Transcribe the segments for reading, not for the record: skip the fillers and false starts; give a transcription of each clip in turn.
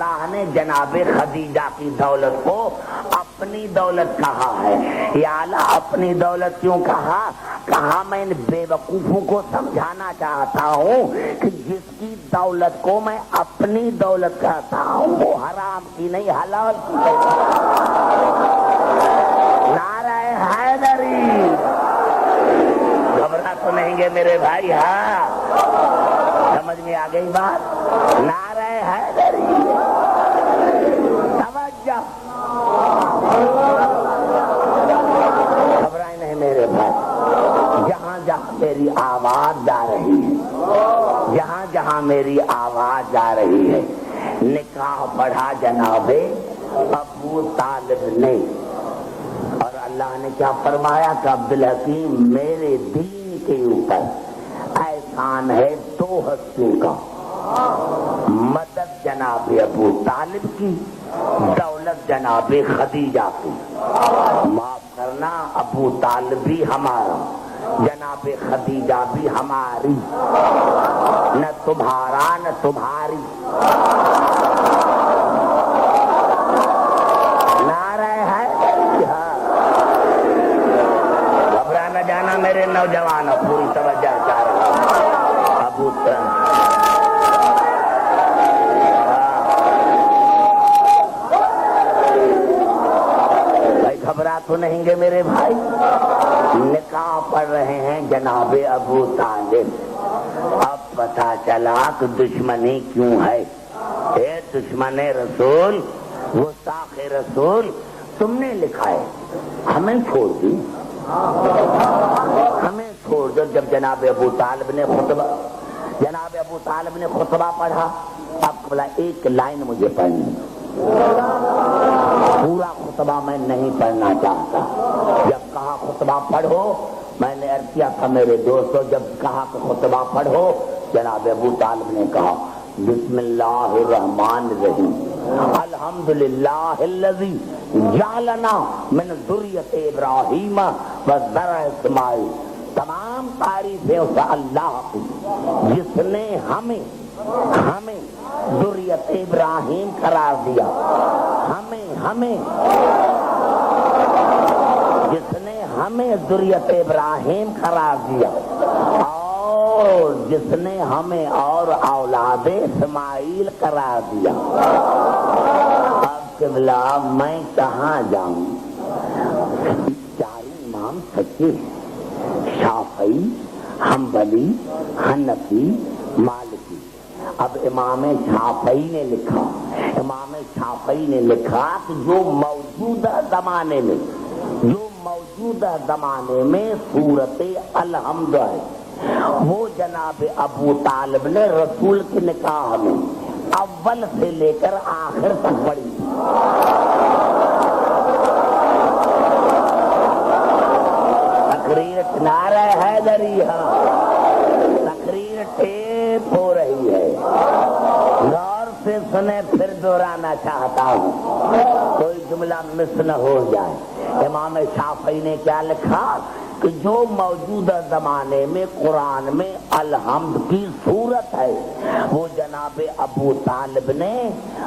اللہ نے جناب خدیجہ کی دولت کو اپنی دولت کہا ہے. یا اللہ اپنی دولت کیوں کہا؟ کہا میں ان بے وقوفوں کو سمجھانا چاہتا ہوں کہ جس کی دولت کو میں اپنی دولت کہتا ہوں وہ حرام کی نہیں حلال کی. نعرہ حیدری. گھبرا تو نہیں گے میرے بھائی؟ ہاں سمجھ میں آ گئی بات؟ نعرہ حیدری. توجہ. گھبرائے نہیں میرے بھائی. جہاں جہاں میری آواز جا رہی ہے، جہاں جہاں میری آواز جا رہی ہے، نکاح پڑھا جناب ابو طالب نے. اور اللہ نے کیا فرمایا کہ عبدالحکیم میرے دین کے اوپر احسان ہے دو ہستیوں کا، مدد جناب ابو طالب کی، دولت جناب خدیجہ کی. معاف کرنا، ابو طالب بھی ہمارا، جناب خدیجہ بھی ہماری، نہ تمہارا نہ تمہاری. نعرہ ہے. گھبرا نہ جانا میرے نوجوانوں، پوری توجہ چاہ رہا ہوں. ابو بھائی گھبرا تو نہیں گے میرے بھائی؟ نکاح پڑھ رہے ہیں جناب ابو طالب. اب پتہ چلا کہ دشمنی کیوں ہے. اے دشمن رسول، گستاخ رسول، تم نے لکھا ہے ہمیں چھوڑ دی، ہمیں چھوڑ دو. جب جناب ابو طالب نے خطبہ پڑھا، اب بولا ایک لائن مجھے پڑھنی، پورا خطبہ میں نہیں پڑھنا چاہتا. جب کہا خطبہ پڑھو، میں نے عرض کیا تھا میرے دوستو، جب کہا کہ خطبہ پڑھو، جناب ابو طالب نے کہا بسم اللہ الرحمن الرحیم، الحمدللہ الذی جعلنا من ذریۃ ابراہیم وذرہ اسماعیل. تمام تعریفیں اس اللہ کی جس نے ہمیں ذریت ابراہیم قرار دیا، ہمیں جس نے ہمیں ذریت ابراہیم قرار دیا، اور جس نے ہمیں اور اولاد اسماعیل قرار دیا. اب قبلہ میں کہاں جاؤں؟ چار امام سچے ہیں، شافعی، حنبلی، حنفی، مالکی. اب امام شافعی نے لکھا کہ جو موجودہ زمانے میں سورت الحمد ہے، وہ جناب ابو طالب نے رسول کے نکاح میں اول سے لے کر آخر تک پڑھی. تقریر نعرہ حیدری، تقریر ٹیپ ہو رہی ہے، غور سے سنے پھر دہرانا چاہتا ہوں، کوئی جملہ مس نہ ہو جائے. امام شافعی نے کیا لکھا کہ جو موجودہ زمانے میں قرآن میں الحمد کی صورت ہے، وہ جناب ابو طالب نے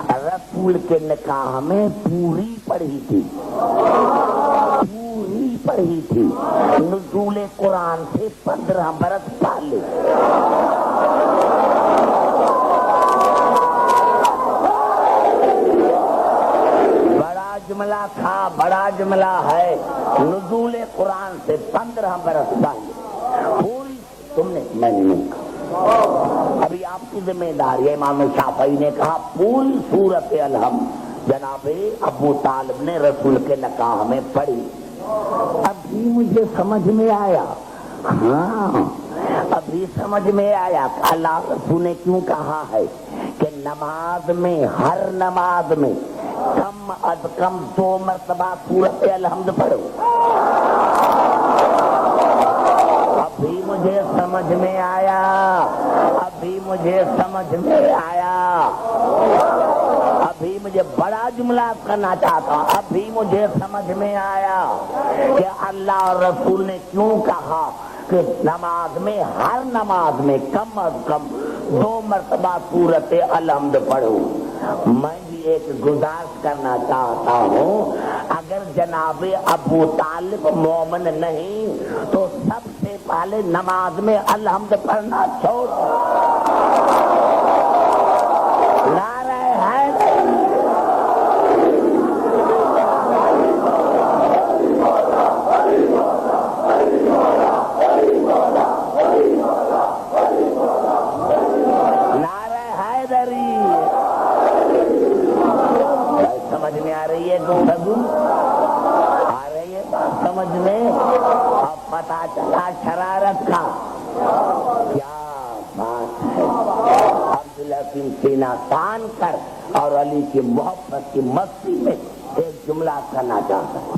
رسول کے نکاح میں پوری پڑھی تھی، نزول قرآن سے 15 برس پہلے. بڑا جملہ ہے، نزول قرآن سے 15 برس پہلے پوری. تم نے میں نے کہا ابھی آپ کی ذمہ داری ہے. امام شافعی نے کہا پوری سورت الحمد جناب ابو طالب نے رسول کے نکاح میں پڑھی. ابھی مجھے سمجھ میں آیا، ابھی سمجھ میں آیا کہ اللہ رسول نے کیوں کہا ہے کہ نماز میں، ہر نماز میں کم از کم 2 مرتبہ سورت الحمد پڑھو. ابھی مجھے سمجھ میں آیا، ابھی مجھے بڑا جملہ کرنا چاہتا ہوں. ابھی مجھے سمجھ میں آیا کہ اللہ اور رسول نے کیوں کہا کہ نماز میں، ہر نماز میں کم از کم 2 مرتبہ سورت الحمد پڑھو. میں بھی ایک گزارش کرنا چاہتا ہوں، اگر جناب ابو طالب مومن نہیں تو سب سے پہلے نماز میں الحمد پڑھنا چھوڑ دو۔ نعرہ حیدر، نعرہ حیدری۔ سمجھ میں آ رہی ہے گفتگو؟ آ رہی ہے بات سمجھ میں؟ اب پتا چلا شرارت کا کیا بات ہے۔ عبدالحکیم سینہ تان کر اور علی کی محبت کی مستی میں ایک جملہ کرنا چاہتا ہوں۔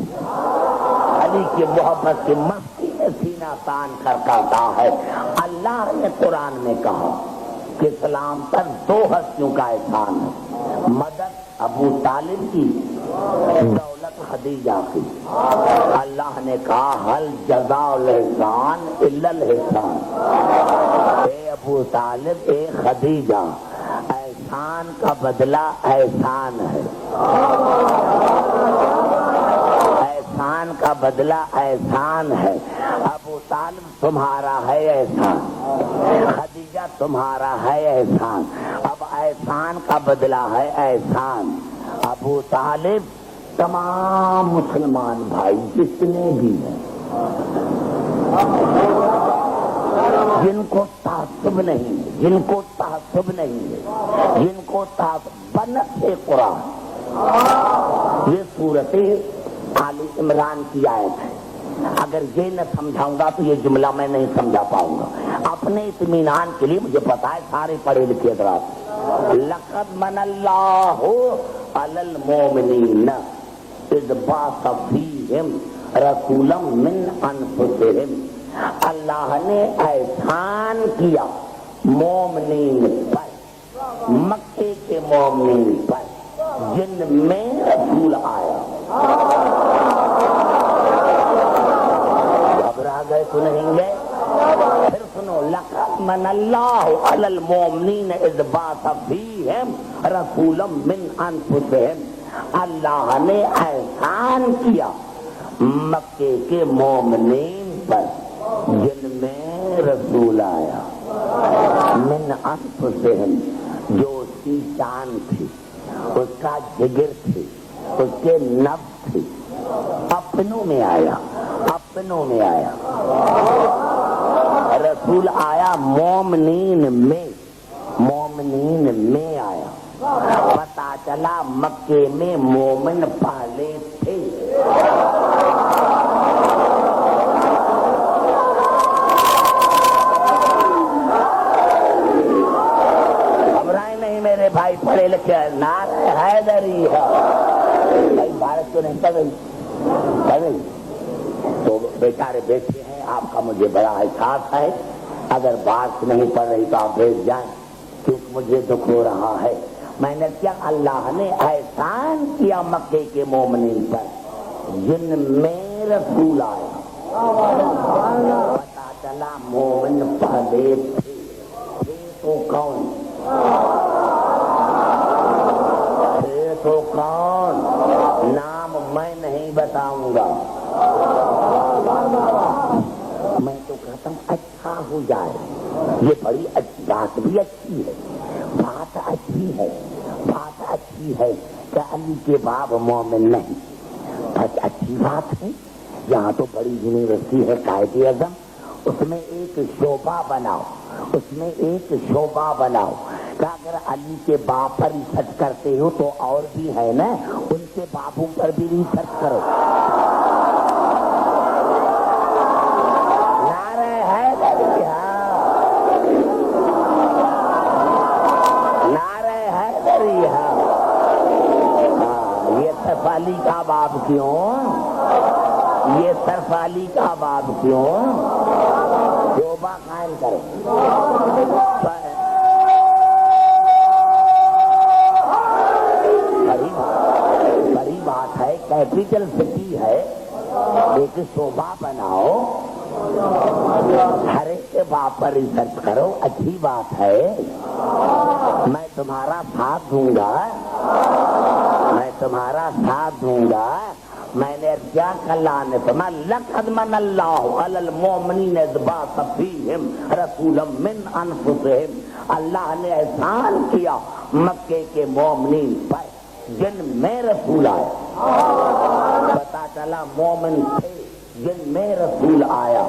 علی کی محبت کی مستی میں سینہ تان کر کہتا ہے، اللہ نے قرآن میں کہا کہ اسلام پر دو ہستیوں کا احسان ہے، مدد ابو طالب کی، دولت خدیجہ کی۔ اللہ نے کہا حل جزاء الاحسان الا الاحسان، اے ابو طالب اے خدیجہ، احسان کا بدلہ احسان ہے، احسان کا بدلہ احسان ہے۔ ابو طالب تمہارا ہے احسان، خدیجہ تمہارا ہے احسان، اب احسان کا بدلہ ہے احسان۔ ابو طالب تمام مسلمان بھائی جتنے بھی ہیں جن کو تعصب نہیں ہے، جن کو تعصب نہیں ہے، جن کو بنت قرآن، یہ صورت آل عمران کی آیت ہے۔ اگر یہ نہ سمجھاؤں گا تو یہ جملہ میں نہیں سمجھا پاؤں گا۔ اپنے اطمینان کے لیے مجھے پتا ہے سارے پڑھے لکھے حضرات، لقد من اللہ علی المؤمنین اذ بعث فیہم رسولا من انفسہم، اللہ نے احسان کیا مومنین پر، مکے کے مومنین پر جن میں رسول آیا۔ گھبرا گئے تو نہیں گئے؟ پھر سنو، لقد من اللہ علی المؤمنین اذ بعث فیہم رسولا من انفسہم، اللہ نے احسان کیا مکے کے مومنین پر جن میں رسول آیا، من انفسہم، جو اس کی جان تھی، اس کا جگر تھی، اس کے نفس تھی، اپنوں میں آیا، اپنوں میں آیا۔ رسول آیا مومنین میں، مومنین میں آیا۔ پتا چلا مکے میں مومن پہلے تھے۔ گھبرائے نہیں میرے بھائی پڑھے لکھے، نعرہ حیدری ہے۔ بھائی بھارت تو نہیں پڑھ رہی تو بیچارے بیٹھے ہیں، آپ کا مجھے بڑا احساس ہے۔ اگر بات نہیں پڑھ رہی تو آپ بھیج جائیں، کیونکہ مجھے دکھ ہو رہا ہے۔ میں نے کیا، اللہ نے احسان کیا مکے کے مومنین پر جن میں رسول آیا۔ پتا چلا مومن پہلے تھے تو کون؟ تھے تو کون؟ نام میں نہیں بتاؤں گا، میں تو کہتا ہوں اچھا ہو جائے۔ یہ بڑی بات بھی اچھی ہے، بات اچھی ہے، بات اچھی ہے کہ علی کے باپ مومن نہیں، بس اچھی بات ہے۔ یہاں تو بڑی یونیورسٹی ہے قائد اعظم، اس میں ایک شعبہ بناؤ، اس میں ایک شعبہ بناؤ کہ اگر علی کے باپ پر ریسرچ کرتے ہو تو اور بھی ہے نا، ان کے باپوں پر بھی ریسرچ کرو۔ نعرہ حیدری، نعرہ حیدری۔ یہ صرف علی کا باپ کیوں؟ یہ صرف علی کا باپ کیوں؟ شعبہ قائم کرو۔ بڑی بات ہے، کیپٹل سٹی ہے، ایک شعبہ بناؤ، ہر ایک کے باپ پر ریسرچ کرو، اچھی بات ہے۔ میں تمہارا ساتھ دوں گا، میں تمہارا ساتھ دوں گا۔ میں نے کیا کہا نے فرمایا لقد من اللہ علی المؤمنین اذ بعث فیہم رسولا من انفسہم، اللہ نے احسان کیا مکے کے مومنین پر جن میں رسول آیا۔ پتا چلا مومن تھے جن میں رسول آیا۔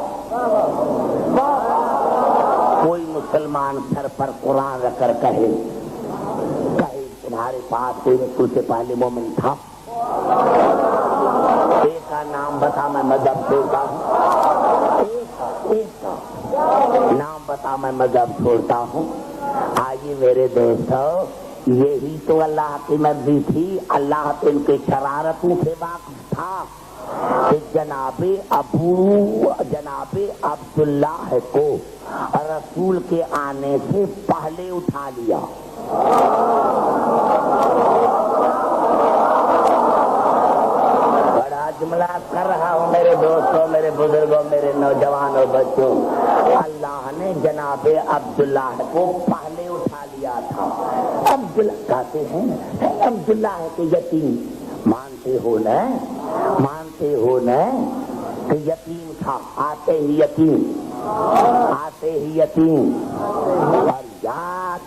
کوئی مسلمان سر پر قرآن رکھ کر کہے تمہارے پاس کوئی رسول سے پہلے مومن تھا؟ ایک کا نام بتا میں مذہب چھوڑتا ہوں، ایک کا نام بتا میں مذہب چھوڑتا ہوں۔ آئیے میرے دوستو، یہی تو اللہ کی مرضی تھی، اللہ تو ان کی شرارتوں سے واقف تھا کہ جناب عبداللہ کو رسول کے آنے سے پہلے اٹھا لیا۔ بڑا جملہ کر رہا ہوں میرے دوستوں، میرے بزرگوں، میرے نوجوانوں، بچوں، اللہ نے جناب عبداللہ کو پہلے اٹھا لیا تھا۔ عبداللہ کہتے ہیں عبداللہ کے یتیم، مانتے ہو نا کہ یتیم تھا، آتے ہی یتیم۔ اور یاد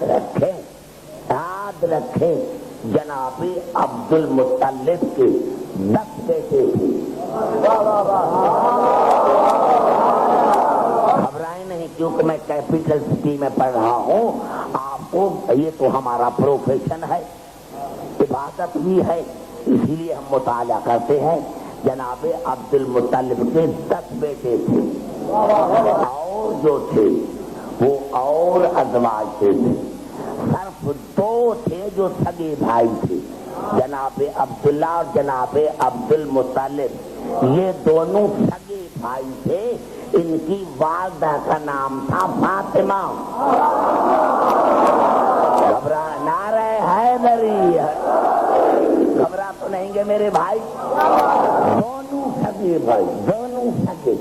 رکھیں جناب عبد المطلب کے 10 بیٹے تھے۔ گھبرائیں نہیں کیونکہ میں کیپٹل سٹی میں پڑھ رہا ہوں، آپ کو یہ تو ہمارا پروفیشن ہے، عبادت بھی ہے، اسی لیے ہم مطالعہ کرتے ہیں۔ جناب عبد المطلب کے 10 بیٹے تھے، اور جو تھے وہ اور ازواج تھے، صرف 2 تھے جو سگے بھائی تھے، جناب عبداللہ اور جناب عبد المطلب، یہ دونوں سگے بھائی تھے۔ ان کی والدہ کا نام تھا فاطمہ۔ گھبرا نعرہ حیدری، گھبرا تو نہیں گے میرے بھائی؟ دونوں سگے بھائی، دونوں سگے۔